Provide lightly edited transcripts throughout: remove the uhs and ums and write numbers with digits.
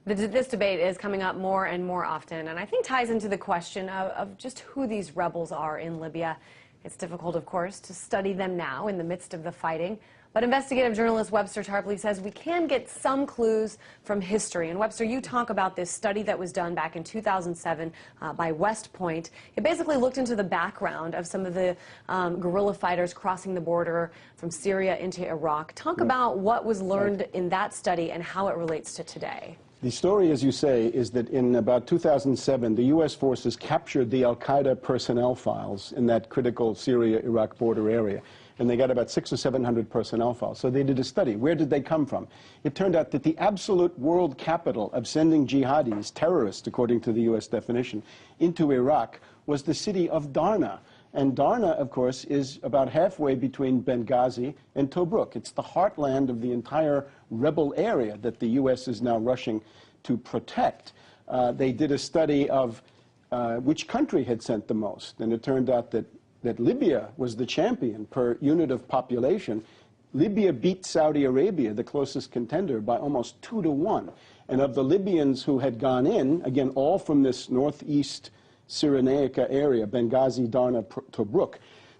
This debate is coming up more and more often, and I think ties into the question of just who these rebels are in Libya. It's difficult, of course, to study them now in the midst of the fighting, but investigative journalist Webster Tarple says we can get some clues from history. And Webster, you talk about this study that was done back in 2007 by West Point. It basically looked into the background of some of the guerrilla fighters crossing the border from Syria into Iraq. Talk about what was learned in that study and how it relates to today. The story, as you say, is that in about 2007, the U.S. forces captured the Al Quaeda personnel files in that critical Syria-Iraq border area. And they got about 600 or 700 personnel files. So they did a study. Where did they come from? It turned out that the absolute world capital of sending jihadis, terrorists, according to the U.S. definition, into Iraq was the city of Darna. And Darna, of course, is about halfway between Benghazi and Tobruk. It's the heartland of the entire rebel area that the U.S. is now rushing to protect. They did a study of which country had sent the most, and it turned out that Libya was the champion per unit of population. Libya beat Saudi Arabia, the closest contender, by almost 2 to 1. And of the Libyans who had gone in, again, all from this northeast Cyrenaica area, Benghazi, Darna, Tobruk,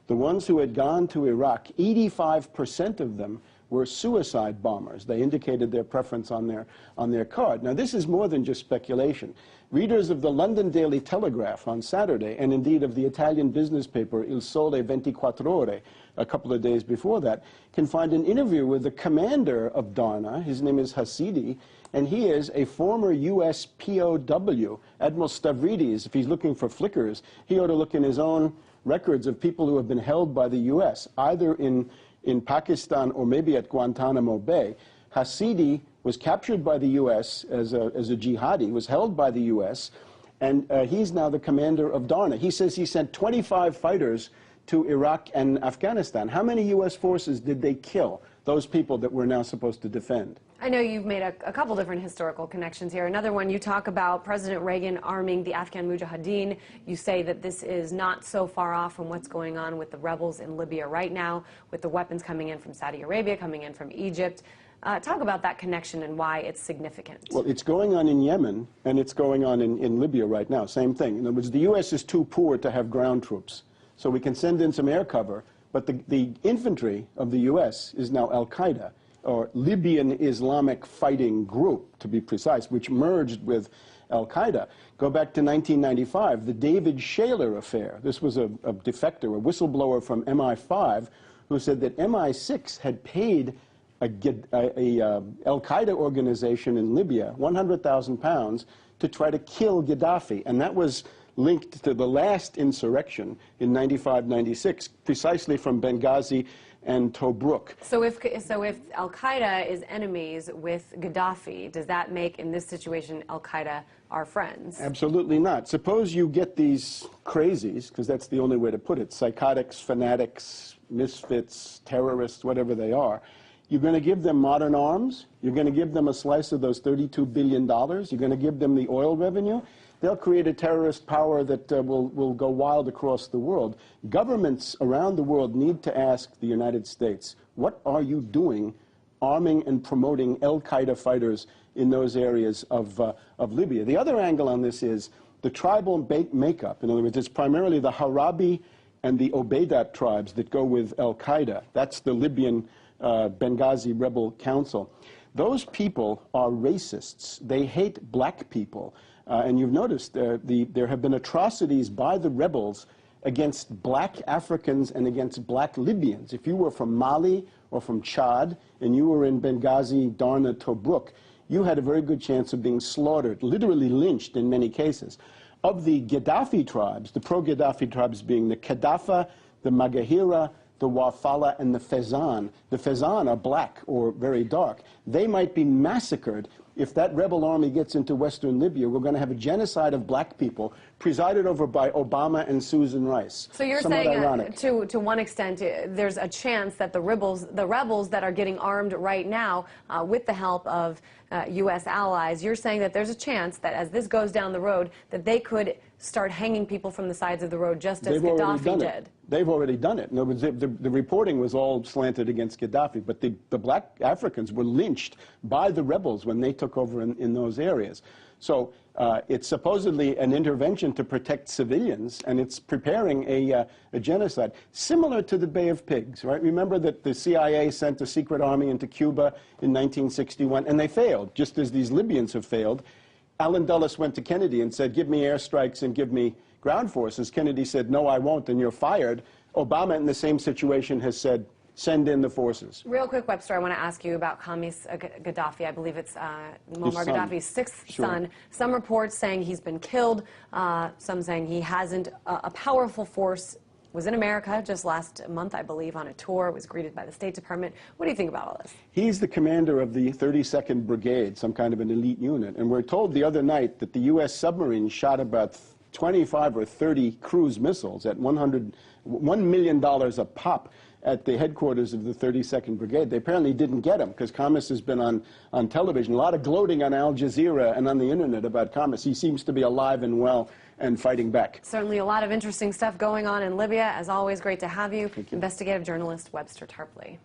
the ones who had gone to Iraq, 85% of them were suicide bombers. They indicated their preference on their card. Now, this is more than just speculation. Readers of the London Daily Telegraph on Saturday, and indeed of the Italian business paper Il Sole 24 Ore, a couple of days before that, can find an interview with the commander of Darna. His name is Hasidi, and he is a former U.S. POW, Admiral Stavridis. If he's looking for flickers, he ought to look in his own records of people who have been held by the U.S., either in Pakistan or maybe at Guantanamo Bay. Hasidi was captured by the U.S. as a jihadi, was held by the U.S., and he's now the commander of Darna. He says he sent 25 fighters to Iraq and Afghanistan. How many U.S. forces did they kill, those people that we're now supposed to defend? I know you've made a couple different historical connections here. Another one, you talk about President Reagan arming the Afghan Mujahideen. You say that this is not so far off from what's going on with the rebels in Libya right now, with the weapons coming in from Saudi Arabia, coming in from Egypt. Talk about that connection and why it's significant. Well, it's going on in Yemen, and it's going on in Libya right now. Same thing. In other words, the U.S. is too poor to have ground troops. So we can send in some air cover, but the infantry of the U.S. is now Al Quaeda, or Libyan Islamic Fighting Group, to be precise, which merged with Al Quaeda. Go back to 1995, the David Shaler affair. This was a defector, a whistleblower from MI5, who said that MI6 had paid a Al Qaeda organization in Libya 100,000 pounds to try to kill Gaddafi, and that was linked to the last insurrection in 95-96, precisely from Benghazi and Tobruk. So if Al Qaeda is enemies with Gaddafi, does that make, in this situation, Al Qaeda our friends? Absolutely not. Suppose you get these crazies, because that's the only way to put it, psychotics, fanatics, misfits, terrorists, whatever they are. You're going to give them modern arms. You're going to give them a slice of those $32 billion. You're going to give them the oil revenue. They'll create a terrorist power that will go wild across the world. Governments around the world need to ask the United States, what are you doing arming and promoting al-Qaeda fighters in those areas of Libya? The other angle on this is the tribal makeup. In other words, it's primarily the Harabi and the Obeidat tribes that go with al-Qaeda. That's the Libyan Benghazi Rebel Council. Those people are racists. They hate black people. And you've noticed there have been atrocities by the rebels against black Africans and against black Libyans. If you were from Mali or from Chad and you were in Benghazi, Darna, Tobruk, you had a very good chance of being slaughtered, literally lynched in many cases. Of the Gaddafi tribes, the pro-Gaddafi tribes being the Kaddafa, the Magahira, the Wafala, and the Fezan. The Fezan are black or very dark. They might be massacred. If that rebel army gets into western Libya, we're going to have a genocide of black people presided over by Obama and Susan Rice. So you're saying, to one extent, there's a chance that the rebels that are getting armed right now with the help of U.S. allies. You're saying that there's a chance that as this goes down the road, that they could start hanging people from the sides of the road, just as Gaddafi did. They've already done it. In other words, the reporting was all slanted against Gaddafi, but the black Africans were lynched by the rebels when they took over in those areas. So it's supposedly an intervention to protect civilians, and it's preparing a genocide, similar to the Bay of Pigs, right? Remember that the CIA sent a secret army into Cuba in 1961, and they failed, just as these Libyans have failed. Allen Dulles went to Kennedy and said, give me airstrikes and give me ground forces. Kennedy said, no, I won't, and you're fired. Obama, in the same situation, has said, send in the forces. Real quick, Webster, I want to ask you about Qamis Gaddafi. I believe it's Muammar Gaddafi's sixth son. Some reports saying he's been killed, some saying he hasn't. A powerful force was in America just last month, I believe, on a tour, was greeted by the State Department. What do you think about all this? He's the commander of the 32nd Brigade, some kind of an elite unit. And we're told the other night that the U.S. submarine shot about 25 or 30 cruise missiles at $1 million a pop at the headquarters of the 32nd Brigade. They apparently didn't get him because Qamis has been on television. A lot of gloating on Al Jazeera and on the internet about Qamis. He seems to be alive and well and fighting back. Certainly a lot of interesting stuff going on in Libya. As always, great to have you. Thank you. Investigative journalist Webster Tarple.